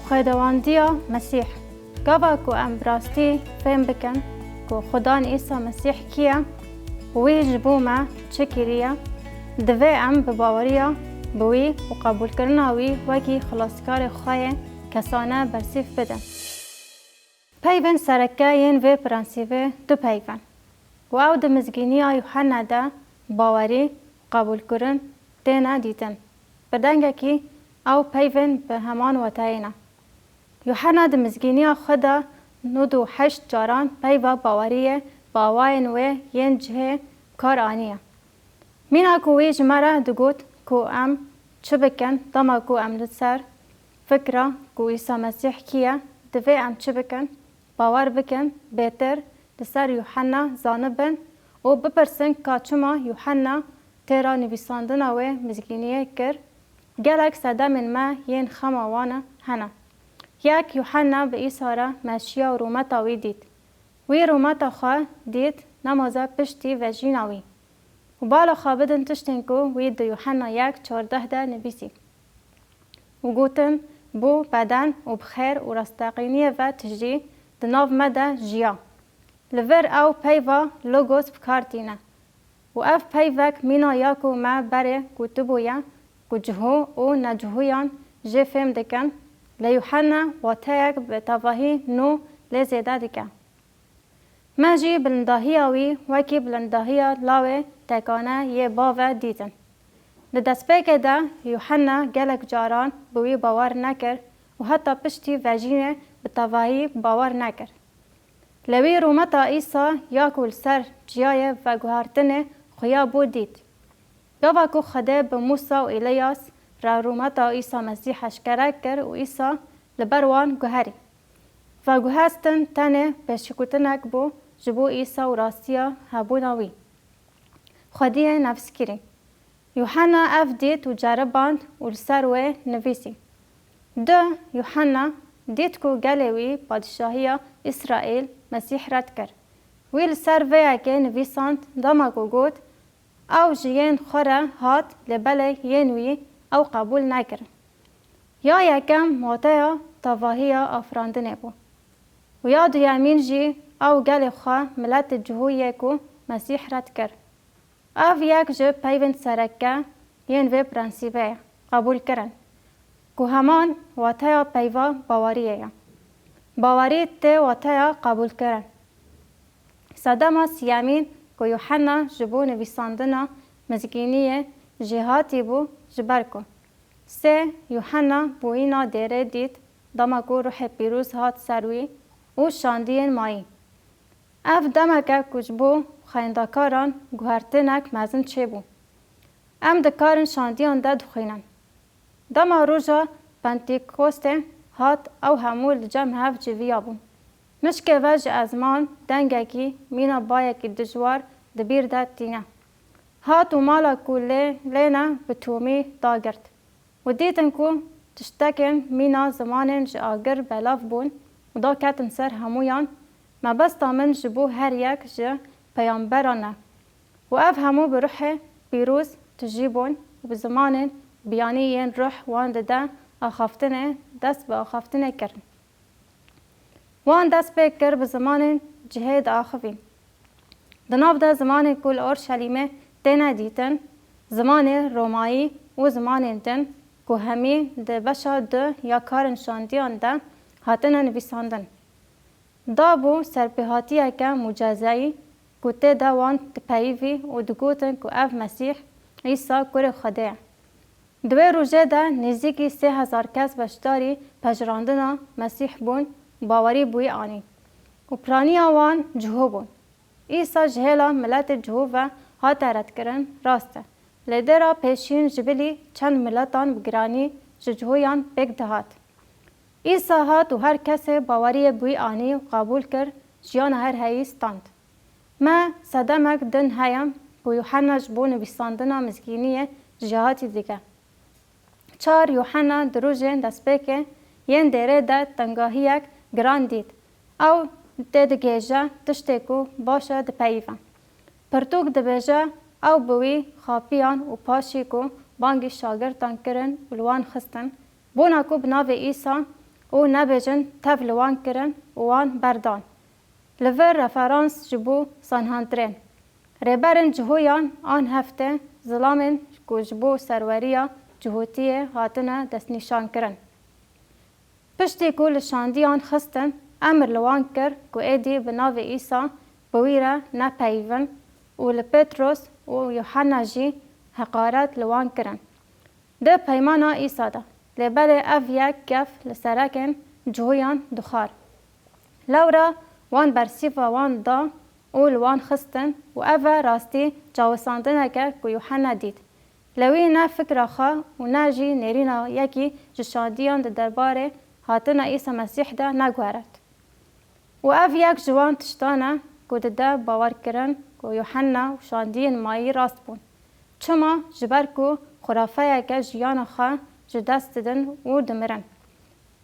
خداوندیا مسیح گاوا کو ام براستی فهم بکن کو خدان عیسی مسیح کیه وی جبو ما چکریه دوی ام بباوریا بوی و قبول کرنا وی وکی خلاصکار خواه کسانه برسیف بده. پیون سرکه ین وی پرانسیوه دو پیون و او ده مزگینی یوحنا ده باوری قبول کرن دینا دیدن بدنگه کی او پیون به همان وطاینا. یوحنا ده مزگینی خدا 98 جاران پیوا باوریه باواین و ین جه کار آنیه. مینا کوی جمره دگوت کو ام چه بکن دما کو ام لسر فکره کو عیسی مسیح کیه دوی ام چه بکن باور بکن بهتر لسر یوحنا زانبن و بپرسن کاچما یوحنا تیرا نویساندن و مزگینیه کر گلک صده من ما ین خماوانه هنه. یک یوحنا به عیسی را مشیا و رومتا وی دید. وی رومتا خواه دید نمازه پشتی و جیناوی. و بالا خوابدن تشتن کو وی ده یوحنا 1:14 ده نویسی. و گوتن بو بدن و بخیر و رستاقینیه و تجری ده ناو مده جیا. لور او پیوا لوگوس بکارتینه. و اف پیوک مینا یاکو ما بره گوتبویا گو جهو و نجهویان جه فهم دکن لیوحنا و تایک به تواهی نو لزیده دکن. ما جی بلندهی آوی وکی بلندهی لاوه تکانه یه باوه دیدن. لدسپیک ده یوحنا گلک جاران بوی باور نکر و حتی پشتی وجینه به تواهی باور نکر. لوی رومتا عیسی یاکول سر جیای و گوهرتنه خویا بود دید. یا وکو خده به موسی و الیاس را رومتا عیسی مسیح اشکره کر و عیسی لبروان گوهری. و گوهستن تنه پشکوتنک بو جبو عیسی و راستیا هبوناوی. خودیه نفس کری. یوحنا اف دید و جرباند و لسر و نویسی. ده یوحنا دید کو گلوی پادشاهی اسرائیل مسیح رد کرد. وی لسر ویا که نویساند داما کو گود او جین خوره هات لبله ینوی او قبول نکر. یا یکم موتایا تواهی افراندنه بو. و یا دویامین جی او گل خواه ملت جهویه کو مسیح رد کرد. او یک جو پیوند سرکه ین و پرانسیبه قبول کرن. کو همان واتایا پیوا باوریه. باوری ته واتایا قبول کرن. صدما سیامین کو یوحنا جبو نویساندنا مزگینیه جهاتی بو جبر کو. سه یوحنا بوینا دیره دید دما کو روح پیروز هات سروی و شاندین مایی. اف دمکه کجبو خیندکاران گوهرتنک مزن چه بو. ام دکارن شاندیان ده دخینن. دما روژا پنتیکوسته هات او همول جمع هف جویا بو. مشکه وجه ازمان دنگکی مینا بایکی دجوار دبیر داد تینه. هات و مالا کو لینا به تومی داگرد. و دیتن کو تشتکن مینا زمانن جه آگر بلاف بون و دا کتن سر همویان ما بس تامن جبو هر یک جه پیامبرانه. و اف همو به روح پیروز تجیبون و به زمان بیانی این روح وان ده آخافتنه دست به آخافتنه کرن. وان دست به کر به زمان جهاد آخوین. دناف ده زمان کل اورشلیمه تنه دیتن زمان رومایی و زمان دن که همی ده بشا ده یا کارن شاندیان ده هاتنه نویساندن. دا بو سرپیهاتیه که مجازایی که ته ده وان تپایوی و دگوتن که اف مسیح عیسی کر خوده. دوی روژه ده نزدیکی 3000 کس بشداری پجراندنا مسیح بون باوری بوی آنی. و پرانی آوان جهو بون. عیسی جهلا ملت جهو و هات رد کرن راسته. لیدرا پیشین جبلی چند ملتان بگرانی جهویان بگ دهات. عیسی هات و هر کس باوری بوی آنی و قبول کر جیان هر هایستاند. ما صدمک دن هایم و یوحنا جبو نویساندنا مزگینیه جهاتی دیگه. 4 یوحنا دروژن دست بکه ین دیره ده تنگاهیک گران دید. او ده گیجه تشتکو باشه ده پیوان. پرتوک ده بیجه او بوی خاپیان و پاشی کو بانگی شاگردان کرن ولوان خستن. بونا کو بناو عیسی و نبیجن تف لوان کرن وان بردان. لور رفرانس جبو سانهاندرین. ریبرن جهویان آن هفته ظلامن کو جبو سروریا جهوتیه هاتنه دست نشان کرن. پشتی کو لشاندیان خستن امر لوان کر کو ایدی بناو ایسا بویره نپیون و لپتروس و یوحنا جی حقارت لوان کرن. ده پیمانا ایسا ده لبل اف یک گف لسرکن جهویان دخار. لورا وان برسیفا وان دا و لوان خستن و اف راستی جاوساندنه که کو یوحنا دید. لوی نه فکر خوا و نه جی نرینا یکی جشادیان ده درباره هاتنا عیسی مسیح ده نگوهرد. و اف یک جوان تشتانه که ده باور کرن که یوحنا و شاندین مایی راست بون. چما جبر که خرافه که جیان خواه جدست دن و دمرن.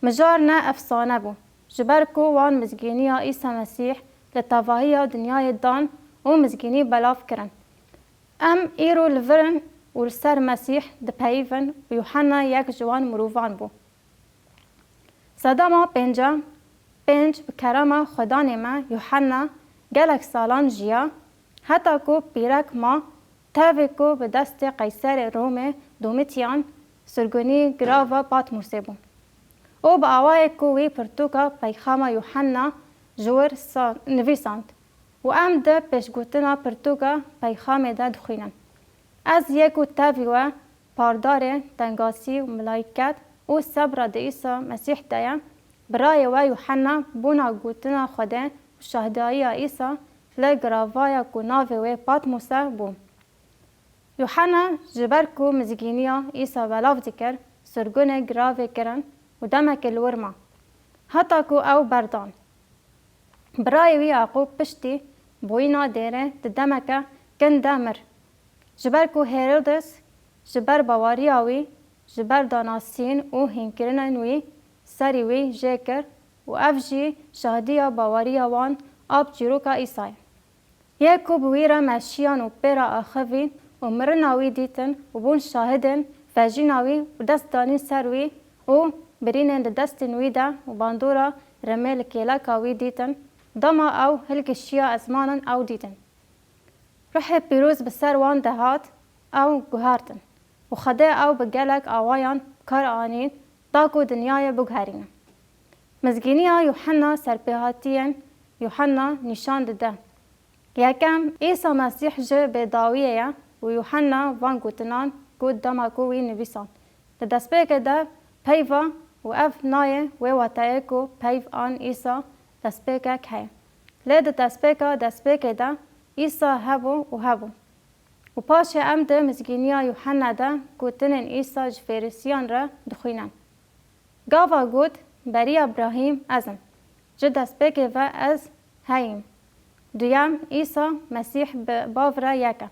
مجار نه افسانه بون. جبر که وان مزگینی عیسی مسیح لطواهی دنیای دان و مزگینی بلاف کرن. ام ایرو لورن و سر مسیح ده پیون و یوحنا یک جوان مروفان بون. صداما پنج بکرام خدا نما یوحنا گلک سالان جیا حتی کو پیرک ما تاوی کو به دست قیصر روم دومیتیان سرگونی گراوا پاتموسه بون. او با آوای کو وی پرتوکا پیخام یوحنا جور نویساند و ام ده پیشگوتنا پرتوکا پیخام ده دخینن. از یکو تاوی و پاردار تنگاسی و ملائکت و صبر ده عیسی مسیح دایم برای و یوحنا بونا گوتنا خوده و شهدایی عیسی لگراوای کو ناوی و پاتموسه بون. یوحنا جبر کو مزگینیا عیسی ولاف دیکر سرگون گراوی کرن و دمک الورما حتی کو او بردان. برای وی عقوب پشتی بوینا دیره دمک کن دمر. جبر کو هیرودس جبر باواریاوی جبر داناسین و هنکرنن وی سری وی جکر و افجی شهدیا باوریا وان آب جیروکا ایسای. یکو بویرا مشیان و پیرا آخوین و مرناوی دیتن و بون شاهدن فجیناوی و دست دانی سروی و برینن دستن وی دا و باندورا رمیل کیلاکاوی دیتن دما او هلکشیا ازمانن او دیتن. روح پیروز بسر وان دهات او گوهارتن و خده او بگلک آوایان کار آنین داکو دنیای بگهرین. مزگینی یوحنا سرپیهاتین یوحنا نشان ده. یکم عیسی مسیح جه به داویه و یوحنا وان گوتنان گود دماکو وی نویسان. ده دسپیک ده پیوا و اف نای و واتای کو پیو آن عیسی دسپیک که. لده دسپیک ده عیسی هبو و هبو. و پاش ام ده مزگینی یوحنا ده گوتنن عیسی جفیرسیان را دخوینن. گاوا گود بری ابراهیم ازم جه دسپیک و از هایم. دویم عیسی مسیح باورا یکه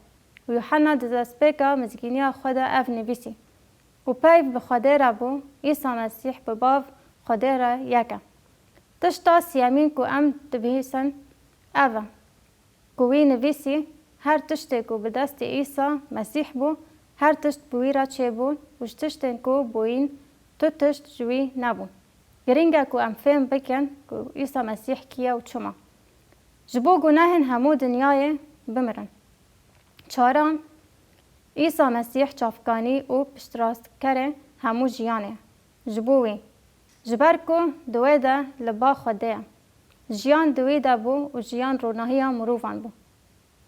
و یوحنا دسپیکا مزگینی خود اف نویسی و پیو به خوده را بو عیسی مسیح به باو خوده را یکه. تشتا سیامین کو ام دبیسن اوه کوی نویسی هر تشتی کو به دست عیسی مسیح بو هر تشت بوی را چه بو و تشتن کو بوین تو تشت جوی نبون. گرینگه کو ام فهم بکن کو عیسی مسیح کیا و چما. جبو گناهن همو دنیای بمرن. چاران عیسی مسیح چافکانی و پشتراست کره همو جیانه. جبوی جبر کو دوی ده لبا خوده. جیان دوی ده بو و جیان روناهی مروفان بو.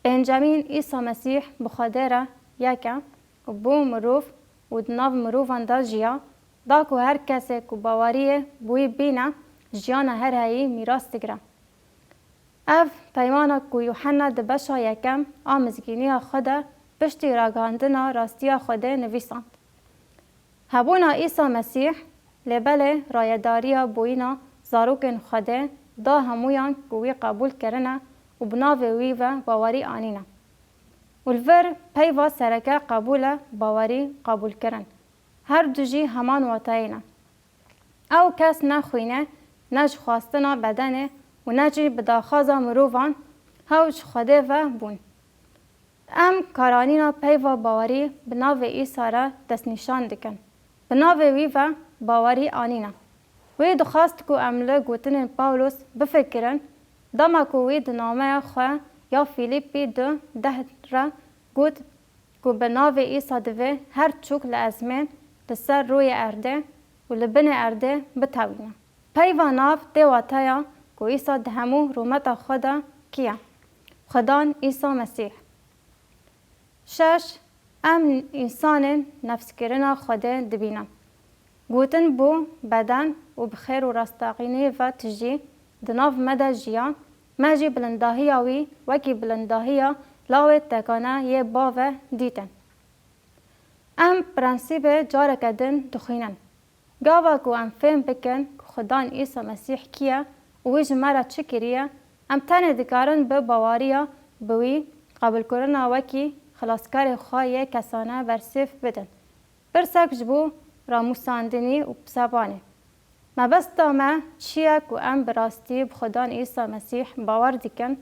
بنجامین عیسی مسیح بخوده را یکه و بو مروف و دناو مروفان دا جیا دا کو هر کسی کو باوریه بوی بینه جیان هر هایی میراست گره. اف پیمانا کو یوحنا ده بشا یکم آمزگینی خوده پشتی راگاندنا راستی خوده نویساند. هبونا عیسی مسیح لبل رایداری بوینا زاروکن خوده دا همویان کوی قبول کرنه و بناوی وی و باوری آنینه. والور پیوا سرکه قبول باوری قبول کرن. هر دوجی همان واتاینه. او کس نخوینه نج خواستنا بدنه و نجی بداخازا مروفان هاوش خوده و بون. ام کارانینا پیوا باوری بناو ایسا را دست نشان دکن. بناو وی و باوری آنینه. وی دخواست کو امله گوتن پاولوس بفکرن دما کو وی دنامه خواه یا فیلیپی 2:10 را گوت کو به ناو عیسی دوه هر چوک لازمین لسر روی ارده و لبن ارده بتاوینه. پیوان ناف دیواتایا کو عیسی دهمو رومتا خدا کیا خدان عیسی مسیح. 6. ام انسان نفس کرنا خدا دبینم. گوتن بو بدن و بخیر و راستاقینه و تجی دناف مدى جیان ماجی بلنداهی وی وکی بلنداهی لاوه تکانه یه باوه دیتن. ام پرنسیب جاره کدن دخینن. گاوا کو ام فهم بکن که خدان عیسی مسیح کیه و ویج مرا چه کریه ام تنه دکارن به باواریا بوی قبول کرنا وکی خلاصکار خواهی کسانه برسیف بدن. برسک جبو راموساندنی و بسابانه. ما بس دامه چیه که ام براستی بخدان عیسی مسیح باور دکن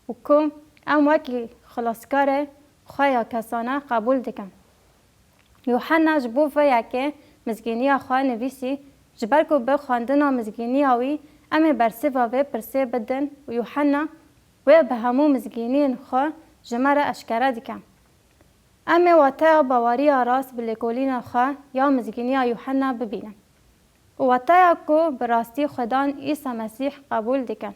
و که ام وکی خلاصکار خواهی کسانه قبول دکن. یوحنا جبو ویا که مزگینی خواه نویسی جبر که به خواندنا مزگینی آوی ام برسیف آوی پرسی بدن و یوحنا و به همو مزگینی خواه جمره اشکره دکن. ام واتای باوری راست بلکولین خواه یا مزگینی یوحنا ببینن. و واتای که براستی خدان عیسی مسیح قبول دکن.